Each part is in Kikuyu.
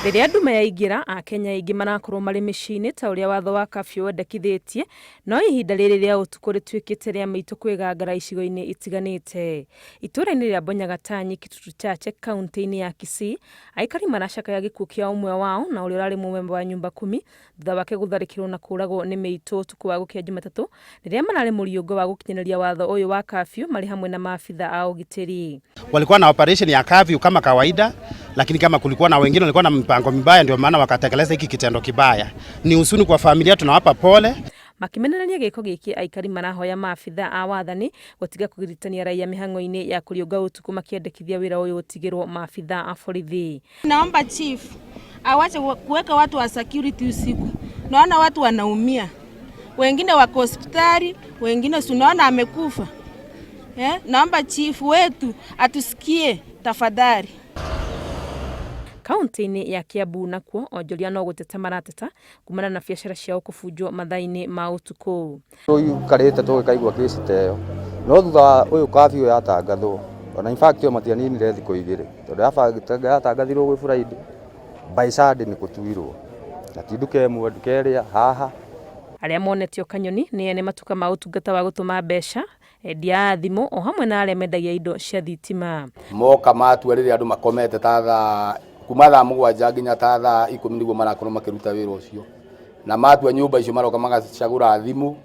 Rĩrĩa andũ meyaingĩra, Akenya aingĩ marakorwo marĩ mĩciĩ-inĩ ta ũrĩa watho wa curfew wendekithĩtie, no ihinda rĩrĩ rĩa ũtukũ rĩtuĩkĩte rĩa maitũ kwĩgangara icigo-inĩ itiganĩte. Itũũra-inĩ rĩa Bonyagatani, Kitutu Chache, kaunti-inĩ ya Kisii, aikari maracakaya gĩkuũ kĩa ũmwe wao na ũrĩa ũrarĩ mũmemba wa nyumba 10 thutha wake gũtharĩkĩrwo na kũũragwo nĩ mĩitũ ũtukũ wa gũkĩa Jumatatũ, rĩrĩa mararĩ mũriũngo wa gũkinyanĩria watho ũyũ wa curfew marĩ hamwe na maabitha a ugitiri. Walikuwa na operation ya curfew kama kawaida, lakini kama kulikuwa na wengine walikuwa na mipango mibaya, ndio maana wakatekeleza hiki kitendo kibaya. Ni huzuni kwa familia, tunawapa pole. Makimenerania gĩko gĩkĩ, aikari marahoya maabitha a wathani gũtiga kũgiritania raia mĩhang'o-inĩ ya kũriũnga ũtukũ makĩendekithia wĩra ũyũ ũtigĩrwo maabitha a borithi. Naomba chief awache kuweka watu wa security usiku. Naona watu wanaumia, wengine wako hospitali, wengine tunaona amekufa. Naomba chief wetu atusikie tafadhali. Kaunti-inĩ ya Kiambu nakuo onjoria no gũteta marateta kumana na biacara ciao kũbunjwo mathaa-inĩ ma ũtukũ. Ũyũ karĩte tũgĩkaigua kĩsi teyo, no thutha ũyũ curfew yatangathwo, ona in fact matianinire thikũ 2 tondũ yatangathirwo gwĩ Friday, by Sunday nĩ gũtuirwo na ti nduka ĩmwe, nduka ĩrĩa haha. Arĩa monetio kanyoni nĩ ene matuka ma ũtungata wa gũtũma mbeca, endia a thimũ o hamwe na arĩa mendagia indo cia thitima. Moka matua rĩrĩa andũ makomete ta kuma thaa 7 nginya ta thaa 10 nĩguo marakorwo makĩruta wĩra ũcio, na matua nyũmba icio maroka magacagũra thimũ,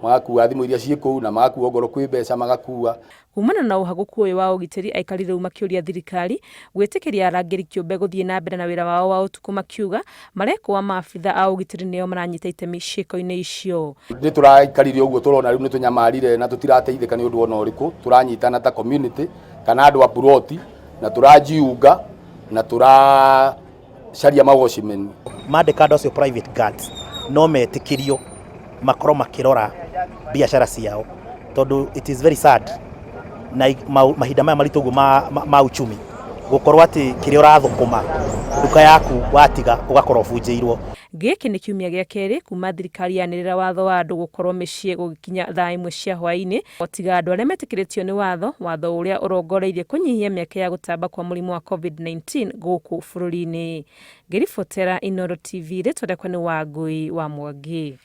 magakua thimũ iria ciĩ kũu na magakua ngoro kwĩ mbeca magakua. Kumana na uhaguku ũyũ wa ugitiri, aikari rĩu makĩũria thirikari gwĩtĩkĩria arangĩri kĩũmbe gũthiĩ na mbere na wĩra wao wa ũtukũ, makiuga marekwo maabitha a ugitiri nĩo maranyita itemi ciĩko-inĩ icio. Nĩ tũraikarire ũguo tũrona rĩu nĩ tũnyamarire na tũtirateithĩka nĩ ũndũ ona ũrĩkũ. Tũranyitana ta community kana andũ a ploti na tũrajiunga na tũracaria mawashman. Mandĩka andũ acio private guards no metĩkĩrio makorwo makĩrora biacara ciao, tondũ it is very sad na mahinda maya maritũ ũguo ma uchumi gũkorwo atĩ kĩrĩa ũrathũkũma nduka yaku watiga ũgakorwo bunjĩirwo. Gĩkĩ nĩ kiumia gĩa kerĩ kuma thirikari yanĩrĩra watho wa andũ gũkorwo mĩciĩ gũgĩkinya thaa 1 cia hwaĩ-inĩ, gũtiga andũ arĩa metĩkĩrĩtio nĩ watho ũrĩa ũrongoreirie kũnyihia mĩeke ya gũtamba kwa mũrimũ wa COVID-19 gũkũ bũrũri-inĩ. Ngĩribotera Inooro TV, rĩtwa rĩakwa nĩ Wangui wa Mwangi.